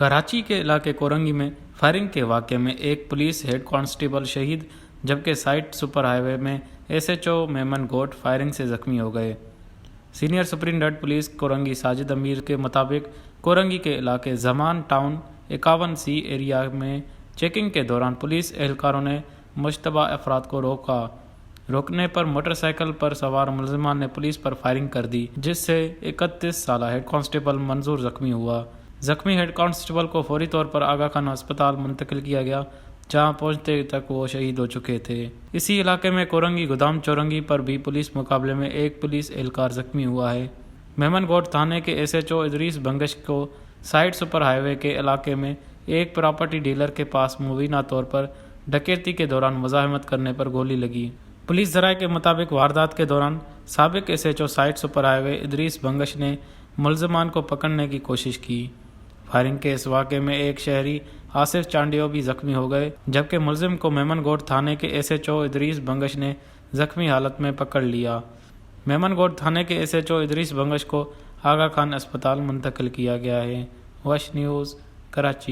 کراچی کے علاقے کورنگی میں فائرنگ کے واقعے میں ایک پولیس ہیڈ کانسٹیبل شہید جبکہ سائٹ سپر ہائی وے میں S H O Memon Goth firing سے زخمی ہو گئے۔ Senior superintendent police Korangi Sajid Amir کے مطابق کورنگی کے علاقے زمان ٹاؤن 51C ایریا میں چیکنگ کے دوران پولیس اہلکاروں نے مشتبہ افراد کو روکنے پر موٹر سائیکل پر سوار ملزمان نے پولیس پر فائرنگ کر دی جس سے 31 سالہ ہیڈ کانسٹیبل منظور زخمی ہوا۔ زخمی ہیڈ کانسٹیبل کو فوری طور پر آغا خان ہسپتال منتقل کیا گیا جہاں پہنچتے تک وہ شہید ہو چکے تھے۔ اسی علاقے میں کورنگی گودام چورنگی پر بھی پولیس مقابلے میں ایک پولیس اہلکار زخمی ہوا ہے۔ میمن گوٹ تھانے کے S H O Idrees Bangash کو سائٹ سپر ہائی وے کے علاقے میں ایک پراپرٹی ڈیلر کے پاس مبینہ طور پر ڈکیتی کے دوران مزاحمت کرنے پر گولی لگی۔ پولیس ذرائع کے مطابق واردات کے دوران سابق S H O site super highway Idrees Bangash نے ملزمان کو پکڑنے کی کوشش کی۔ فائرنگ کے اس واقعے میں ایک شہری آصف چانڈیو بھی زخمی ہو گئے جبکہ ملزم کو میمن گوٹ تھانے کے S H O Idrees Bangash نے زخمی حالت میں پکڑ لیا۔ میمن گوٹ تھانے کے S H O Idrees Bangash کو آغا خان ہسپتال منتقل کیا گیا ہے۔ Wish news, Karachi.